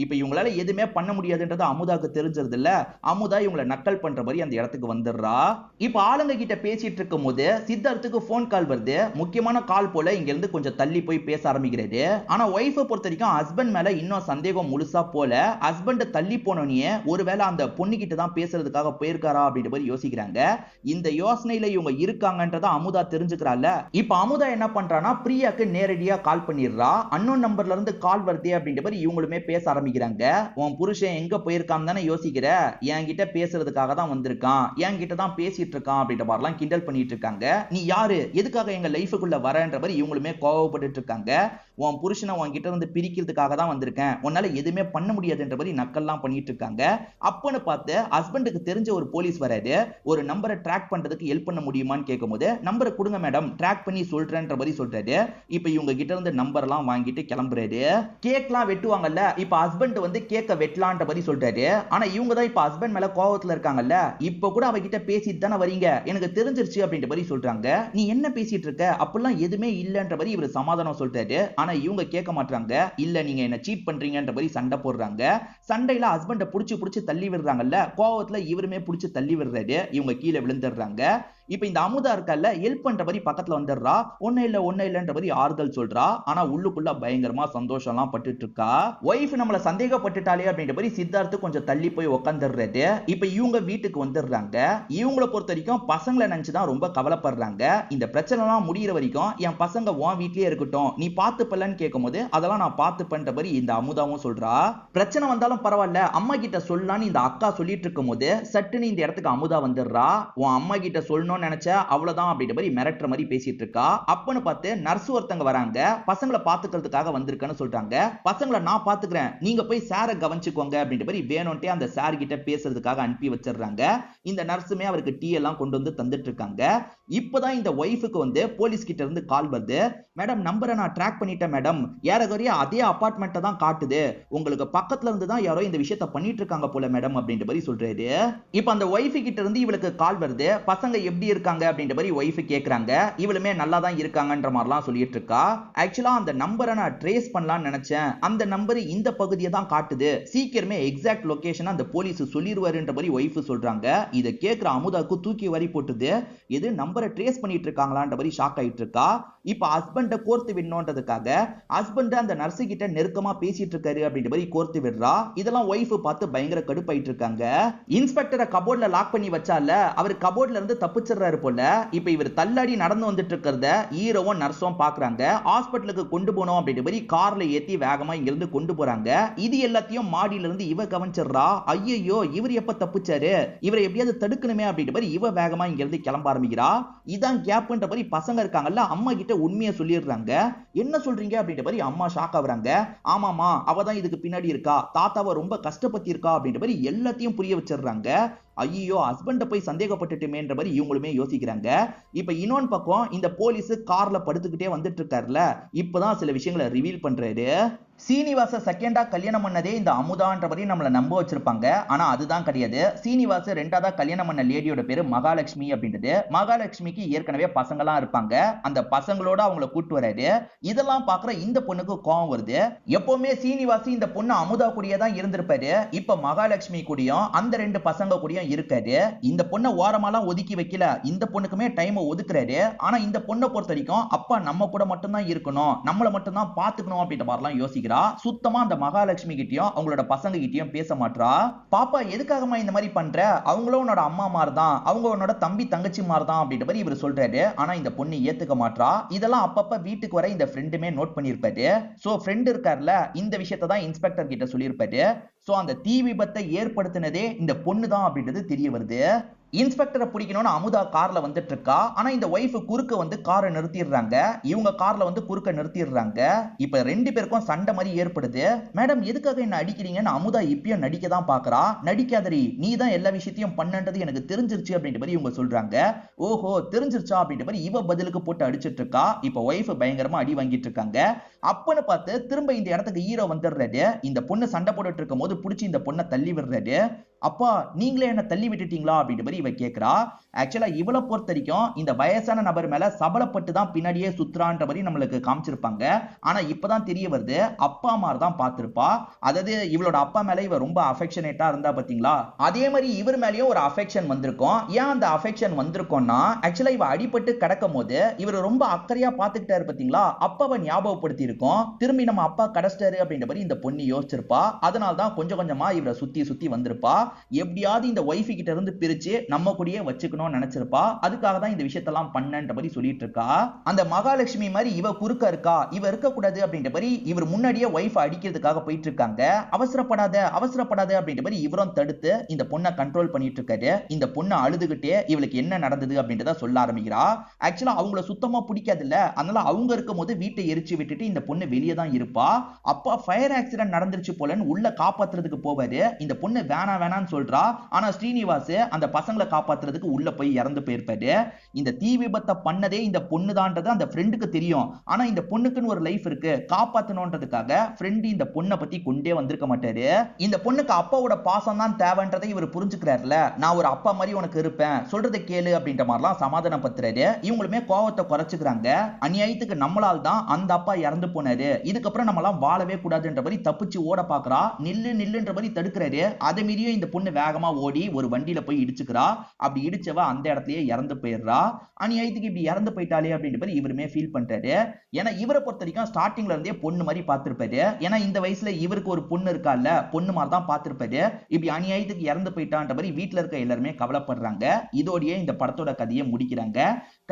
இப்ப இவங்களால எதுவுமே பண்ண முடியாதுன்றது அமுதாக்கு தெரிஞ்சது இல்ல. அமுதா இவங்களை நக்கல் பண்ற மாதிரி அந்த இடத்துக்கு வந்துடுறா. இப்ப ஆளுங்க கிட்ட பேசிட்டு இருக்கும் போது சித்தார்த்துக்கு போன் கால் வருது. முக்கியமான கால் போல இங்க இருந்து கொஞ்சம் தள்ளி போய் பேச ஆரம்பிக்கிறாரு. ஆனா ஒய்ஃபை பொறுத்த வரைக்கும் ஹஸ்பண்ட் மேல இன்னும் சந்தேகம் முழுசா போல. ஹஸ்பண்ட் தள்ளி போனோனே ஒருவேளை அந்த பொண்ணு கிட்ட தான் பேசுறதுக்காக போயிருக்காரா அப்படின்ற மாதிரி யோசிக்கிறாங்க. இந்த யோசனையில இவங்க இருக்காங்கன்றத அமுதா தெரிஞ்சுக்கிறாள். இப்ப அமுதா என்ன பண்றானா பிரியாக்கு நேரடியா கால் பண்ணிடுறா. அன்னோன் நம்பர்ல இருந்து கால் வருது அப்படின்ற மாதிரி இவங்களுமே பேச ஆரம்பிக்கிறாங்க. உன் புருஷன் எங்க போயிருக்கான்னு தானே யோசிக்கிற, என்கிட்ட பேசுறதுக்காக தான் வந்திருக்கான், என்கிட்ட தான் பேசிட்டு இருக்கான் அப்படின்ற மாதிரிலாம் கிண்டல் பண்ணிட்டு இருக்காங்க. நீ யாரு, எதுக்காக எங்க லைஃபுக்குள்ள வரன்ற மாதிரி இவங்களுமே கோவப்பட்டு இருக்காங்க. உன் புருஷனை உன்கிட்ட இருந்து பிரிக்கிறதுக்காக தான் வந்திருக்கேன், உன்னால எதுவுமே பண்ண முடியாதுன்ற மாதிரி நக்கல்லாம் பண்ணிட்டு இருக்காங்க. அப்பன்னு பார்த்து ஹஸ்பண்டுக்கு தெரிஞ்ச ஒரு போலீஸ் வராது. ஒரு நம்பரை ட்ராக் பண்றதுக்கு ஹெல்ப் பண்ண முடியுமான்னு கேட்கும்போது நம்பரை கொடுங்க மேடம், ட்ராக் பண்ணி சொல்றேன்ற மாதிரி சொல்றாரு. இப்ப இவங்க கிட்ட இருந்து நம்பர் எல்லாம் வாங்கிட்டு கிளம்புறாரு. கேக்லாம் வெட்டுவாங்கல்ல, இப்ப ஹஸ்பண்ட் வந்து கேக்க வெட்டலான்ற மாதிரி சொல்றாரு. ஆனா இவங்க தான் இப்ப ஹஸ்பண்ட் மேல கோவத்துல இருக்காங்கல்ல, இப்ப கூட அவகிட்ட பேசிட்டு தானே வரீங்க, எனக்கு தெரிஞ்சிருச்சு அப்படின்ற மாதிரி சொல்றாங்க. நீ என்ன பேசிட்டு இருக்க, அப்படிலாம் எதுவுமே இல்லன்ற மாதிரி இவர் சமாதானம் சொல்றாரு. ஆனா இவங்க கேட்க மாட்டாங்க. இல்ல நீங்க என்ன சீட் பண்றீங்கன்ற மாதிரி சண்டை போடுறாங்க. சண்டையில ஹஸ்பண்ட புடிச்சு தள்ளி விடுறாங்கல்ல, கோவத்துல இவருமே புடிச்சு தள்ளி விடுறாரு. இவங்க கீழே விழுந்துடுறாங்க. இப்ப இந்த அமுதா இருக்கல்ல, ஹெல்ப் பண்ற மாதிரி பக்கத்துல வந்துடுறா. ஒண்ணு இல்லன்ற மாதிரி ஆறுதல் சொல்றா. ஆனா உள்ளுக்குள்ள பயங்கரமா சந்தோஷம் எல்லாம் பட்டுட்டு இருக்கா. ஒய்ஃப் நம்மள சந்தேகப்பட்டுட்டாலே அப்படின்ற மாதிரி சித்தார்த்து கொஞ்சம் தள்ளி போய் உட்காந்துடுறாரு. இப்ப இவங்க வீட்டுக்கு வந்துடுறாங்க. இவங்கள பொறுத்த வரைக்கும் பசங்களை நினைச்சுதான் ரொம்ப கவலைப்படுறாங்க. இந்த பிரச்சனை எல்லாம் முடியிற வரைக்கும் என் பசங்க உன் வீட்லயே இருக்கட்டும், நீ பாத்துப்பலன்னு கேட்கும் போது அதெல்லாம் நான் பாத்துப்பன்ற மாதிரி இந்த அமுதாவும் சொல்றா. பிரச்சனை வந்தாலும் பரவாயில்ல, அம்மா கிட்ட சொல்லலான்னு இந்த அக்கா சொல்லிட்டு இருக்கும் போது சட்டுன்னு இந்த இடத்துக்கு அமுதா வந்துடுறா. உன் அம்மா கிட்ட சொல்லணும் நினைச்ச அவ்வளவுதான் அப்படின்ற மாதிரி மிரட்டுற மாதிரி பேசிட்டு இருக்கா. அப்பன்னு பார்த்து நர்ஸ் ஒருத்தங்க வராங்க. பசங்களை பாத்துக்கிறதுக்காக வந்திருக்கேன்னு சொல்றாங்க. பசங்களை நான் பாத்துக்கிறேன், நீங்க போய் சாரை கவனிச்சுக்கோங்க அப்படின்ற மாதிரி வேணும்ட்டே அந்த சார் கிட்ட பேசுறதுக்காக அனுப்பி வச்சிடுறாங்க. இந்த நர்ஸுமே அவருக்கு டீ எல்லாம் கொண்டு வந்து தந்துட்டு இருக்காங்க. இப்பதான் இந்த ஒய்ஃபுக்கு வந்து போலீஸ் கிட்ட இருந்து கால் வருது. மேடம் நம்பரை நான் ட்ராக் பண்ணிட்டேன் மேடம், ஏறக்குறைய அதே அபார்ட்மெண்ட்டை தான் காட்டுது, உங்களுக்கு பக்கத்துல இருந்து தான் யாரோ இந்த விஷயத்த பண்ணிட்டு இருக்காங்க போல மேடம் அப்படின்ற மாதிரி சொல்றாரு. இப்ப அந்த ஒய்ஃபு கிட்ட இருந்து இவளுக்கு கால் வருது. பசங்க எப்படி இருக்காங்க அப்படின்ற மாதிரி ஒய்ஃப் கேக்குறாங்க. இவளுமே நல்லா தான் இருக்காங்கன்ற மாதிரிலாம் சொல்லிட்டு இருக்கா. ஆக்சுவலா அந்த நம்பரை நான் ட்ரேஸ் பண்ணலாம்னு நினைச்சேன், அந்த நம்பர் இந்த பகுதியை தான் காட்டுது, சீக்கிரமே எக்ஸாக்ட் லொகேஷன் அந்த போலீஸ் சொல்லிடுவாருன்ற மாதிரி ஒய்ஃப் சொல்றாங்க. இதை கேட்கிற அமுதாக்கு தூக்கி வரி போட்டுது. எது நம்பரை ட்ரேஸ் பண்ணிட்டு இருக்காங்களான்ற மாதிரி ஷாக் ஆயிட்டு இருக்கா. இப்ப ஹஸ்பண்ட கோர்த்து விடணும்ன்றதுக்காக ஹஸ்பண்ட் அந்த நர்ஸ் கிட்ட நெருக்கமா பேசிட்டு இருக்காரு அப்படின்ற மாதிரி கோர்த்து விடுறா. இதெல்லாம் ஒய்ஃப் பார்த்து பயங்கர கடுப்பாயிட்டு இருக்காங்க. இன்ஸ்பெக்டரை கபோர்ட்ல லாக் பண்ணி வச்சால, அவர் கபோர்ட்ல இருந்து தப்பிச்சிடுறாரு போல. இப்ப இவர் தள்ளாடி நடந்து வந்துட்டு இருக்கிறத ஹீரோவும் நர்ஸும் பாக்குறாங்க. ஹாஸ்பிட்டலுக்கு கொண்டு போனோம் அப்படின்ற மாதிரி கார்ல ஏத்தி வேகமா இங்க இருந்து கொண்டு போறாங்க. இது எல்லாத்தையும் மாடியில இருந்து இவ கவனிச்சிடுறா. ஐயோ இவர் எப்ப தப்பிச்சாரு, இவரை எப்படியாவது தடுக்கணுமே அப்படின்ற மாதிரி இவ வேகமா இங்க இருந்து கிளம்ப ஆரம்பிக்கிறா. இதான் கேப்ன்ற மாதிரி பசங்க இருக்காங்கல்ல, அம்மா கிட்ட உண்மையை சொல்லிடுறாங்க. என்ன சொல்றீங்க அப்படின்ற மாதிரி அம்மா ஷாக் ஆகுறாங்க. ஆமாமா அவதான் இதுக்கு பின்னாடி இருக்கா, தாத்தாவை ரொம்ப கஷ்டப்பத்தி இருக்கா அப்படின்ற மாதிரி எல்லாத்தையும் புரிய வச்சிடுறாங்க. ஐயோ ஹஸ்பண்ட போய் சந்தேகப்பட்டுட்டுமேன்ற மாதிரி இவங்களுமே யோசிக்கிறாங்க. இப்ப இன்னொன்னு பக்கம் இந்த போலீஸ் கார்ல படுத்துக்கிட்டே வந்துட்டு இருக்காருல, இப்பதான் சில விஷயங்களை ரிவீல் பண்றாரு. சீனிவாச செகண்டா கல்யாணம் பண்ணதே இந்த அமுதான்ற மாதிரி நம்மள நம்ப வச்சிருப்பாங்க. ஆனா அதுதான் கிடையாது. சீனிவாச ரெண்டாவதா கல்யாணம் பண்ண லேடியோட பேரு மகாலட்சுமி அப்படின்றது. மகாலட்சுமிக்கு ஏற்கனவே பசங்களாம் இருப்பாங்க. அந்த பசங்களோட அவங்கள கூட்டு வராரு. இதெல்லாம் பாக்குற இந்த பொண்ணுக்கு கோவம் வருது. எப்பவுமே சீனிவாசி இந்த பொண்ணு அமுதா கூடயே தான் இருந்திருப்பாரு. இப்ப மகாலட்சுமி கூடயும் அந்த ரெண்டு பசங்க கூடயும் இருக்காரு. இந்த பொண்ணை ஓரமாலாம் ஒதுக்கி வைக்கல. இந்த பொண்ணுக்குமே டைம் ஒதுக்குறாரு. ஆனா இந்த பொண்ணை பொறுத்த வரைக்கும் அப்பா நம்ம கூட மட்டும் தான் இருக்கணும், நம்மள மட்டும் தான் பாத்துக்கணும் அப்படின்ற மாதிரிலாம் யோசிக்கிறா. சுத்தமா அந்த மகாலட்சுமி கிட்டயும் அவங்களோட பசங்க கிட்டயும் பேச மாட்றா. பாப்பா எதுக்காகமா இந்த மாதிரி பண்ற, அவங்களும் உன்னோட அம்மா மாதிரி தான், அவங்க உன்னோட தம்பி தங்கச்சி மாதிரி தான் அப்படின்ற மாதிரி இவர் சொல்றாரு. ஆனா இந்த பொண்ணு ஏத்துக்க மாட்றா. இதெல்லாம் அப்பப்ப வீட்டுக்கு வர இந்த ஃப்ரெண்டுமே நோட் பண்ணிருப்பாரு. சோ ஃப்ரெண்ட் இருக்கார்ல, இந்த விஷயத்தை தான் இன்ஸ்பெக்டர் கிட்ட சொல்லியிருப்பாரு. சோ அந்த தீ விபத்தை ஏற்படுத்தினதே இந்த பொண்ணு தான் அப்படின்றது தெரிய வருது. இன்ஸ்பெக்டரை பிடிக்கணும்னு அமுதா கார்ல வந்துட்டு இருக்கா. ஆனா இந்த ஒய்ஃப் குறுக்க வந்து காரை நிறுத்திடுறாங்க. இவங்க கார்ல வந்து குறுக்க நிறுத்திடுறாங்க. இப்ப ரெண்டு பேருக்கும் சண்டை மாதிரி ஏற்படுது. மேடம் எதுக்காக என்ன அடிக்கிறீங்கன்னு அமுதா இப்பயும் நடிக்க தான் பாக்குறா. நடிக்காதரி, நீ தான் எல்லா விஷயத்தையும் பண்ணன்றது எனக்கு தெரிஞ்சிருச்சு அப்படின்ற மாதிரி இவங்க சொல்றாங்க. ஓஹோ தெரிஞ்சிருச்சா அப்படின்ற மாதிரி இவ பதிலுக்கு போட்டு அடிச்சிட்டு இருக்கா. இப்ப ஒய்ஃப் பயங்கரமா அடி வாங்கிட்டு இருக்காங்க. அப்பன்னு பார்த்து திரும்ப இந்த இடத்துக்கு ஹீரோ வந்துடுறாரு. இந்த பொண்ணு சண்டை போட்டுட்டு இருக்கும் போது பிடிச்சி இந்த பொண்ணை தள்ளி விடுறாரு. அப்பா நீங்களே என்ன தள்ளி விட்டுட்டீங்களா அப்படின்ற மாதிரி இவ கேக்குறா. ஆக்சுவலா இவளை பொறுத்த வரைக்கும் இந்த வயசான நபர் மேல சபலப்பட்டு தான் பின்னாடியே சுத்துறான்ற மாதிரி நம்மளுக்கு காமிச்சிருப்பாங்க. ஆனா இப்பதான் தெரிய வருது அப்பா மாதிரி தான் பார்த்திருப்பா. அதாவது இவளோட அப்பா மேல இவ ரொம்ப அஃபெக்ஷனேட்டா இருந்தா பாத்தீங்களா, அதே மாதிரி இவர் மேலயும் ஒரு அஃபெக்ஷன் வந்திருக்கும். ஏன் அந்த அஃபெக்ஷன் வந்திருக்கும்னா, ஆக்சுவலா இவ அடிபட்டு கிடக்கும் போது இவர் ரொம்ப அக்கறையா பாத்துக்கிட்டாரு பாத்தீங்களா, அப்பாவை ஞாபகப்படுத்தி இருக்கும். திரும்பி நம்ம அப்பா கிடைச்சிட்டாரு அப்படின்ற மாதிரி இந்த பொண்ணு யோசிச்சிருப்பா. அதனால தான் கொஞ்சம் கொஞ்சமா இவரை சுத்தி சுத்தி வந்திருப்பா. எப்படியாவது இந்த ஒய்ஃப் கிட்ட இருந்து பிரிச்சு நம்ம கூடயே வச்சுக்கணும்னு நினைச்சிருப்பா. அதுக்காக தான் இந்த விஷயத்தெல்லாம் பண்ணன்ற மாதிரி சொல்லிட்டு இருக்கா. அந்த மகாலட்சுமி மாதிரி இவ குறுக்க இருக்கா, இவ இருக்க கூடாது அப்படின்ற மாதிரி இவர் முன்னாடியே ஒய்ஃப் அடிக்கிறதுக்காக போயிட்டு இருக்காங்க. அவசரப்படாத அவசரப்படாத அப்படின்ற மாதிரி இவரும் தடுத்து இந்த பொண்ணை கண்ட்ரோல் பண்ணிட்டு இருக்காரு. இந்த பொண்ணு அழுதுகிட்டே இவளுக்கு என்ன நடந்தது அப்படின்றத சொல்ல ஆரம்பிக்கிறா. ஆக்சுவலா அவங்கள சுத்தமா பிடிக்காது இல்ல, அதனால அவங்க இருக்கும் போது வீட்டை எரிச்சு விட்டுட்டு இந்த பொண்ணு வெளியே தான் இருப்பா. அப்பா ஃபயர் ஆக்சிடென்ட் நடந்துருச்சு போலன்னு உள்ள காப்பாத்துறதுக்கு போவாரு. இந்த பொண்ணு வேணா வேணான்னு சொல்றா. ஆனா ஸ்ரீனிவாஸ் அந்த பசங்களை காப்பாத்துறதுக்கு உள்ள போய் இறந்து போயிருப்பாரு. இந்த தீ விபத்தை பண்ணதே இந்த பொண்ணு தான்ன்றது அந்த ஃப்ரெண்டுக்கு தெரியும். ஆனா இந்த பொண்ணுக்குன்னு ஒரு லைஃப் இருக்கு, காப்பாத்தணும்ன்றதுக்காக ஃப்ரெண்ட் இந்த பொண்ணை பத்தி கொண்டே வந்திருக்க மாட்டாரு. இந்த பொண்ணுக்கு அப்பாவோட பாசம் தான் தேவைன்றதை இவர் புரிஞ்சுக்கிறாருல. நான் ஒரு அப்பா மாதிரி உனக்கு இருப்பேன், சொல்றதை கேளு அப்படின்ற மாதிரிலாம் சமாதானம் பத்துறாரு. இவங்களுமே கோவத்தை குறைச்சுக்கிறாங்க. அநியாயத்துக்கு நம்மளால் தான் அந்த அப்பா இறந்து போனாரு, இதுக்கப்புறம் நம்மளாம் வாழவே கூடாதுன்ற மாதிரி தப்பிச்சு ஓட பாக்குறா. நில்லு நில்லுன்ற மாதிரி தடுக்கிறாரு. அதை மீறியும் இந்த பொண்ணு வேகமா ஓடி ஒரு வண்டியில போய் இடிச்சுக்கிறா. அப்படி இடிச்சவ அந்த இடத்துலயே இறந்து போயிடுறா. அநியாயத்துக்கு இப்படி இறந்து போயிட்டாலே அப்படின்ற மாதிரி இவருமே ஃபீல் பண்றாரு. ஏன்னா இவரை பொறுத்த வரைக்கும் ஸ்டார்டிங்ல இருந்தே பொண்ணு மாதிரி பார்த்திருப்பாரு. ஏன்னா இந்த வயசுல இவருக்கு ஒரு பொண்ணு இருக்கா இல்ல, பொண்ணு மாதிரி தான் பார்த்திருப்பாரு. இப்படி அநியாயத்துக்கு இறந்து போயிட்டான்ற மாதிரி வீட்டுல இருக்க எல்லாருமே கவலைப்படுறாங்க. இதோடயே இந்த படத்தோட கதையை முடிக்கிறாங்க.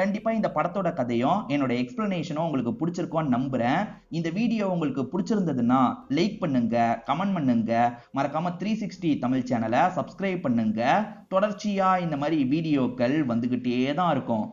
கண்டிப்பா இந்த படத்தோட கதையும் என்னோட எக்ஸ்பிளனேஷனும் உங்களுக்கு பிடிச்சிருக்கும்னு நம்புறேன். இந்த வீடியோ உங்களுக்கு பிடிச்சிருந்ததுன்னா லைக் பண்ணுங்க, கமெண்ட் பண்ணுங்க, மறக்காம 360 தமிழ் சேனலை சப்ஸ்கிரைப் பண்ணுங்க. தொடர்ச்சியா இந்த மாதிரி வீடியோக்கள் வந்துகிட்டே தான் இருக்கும்.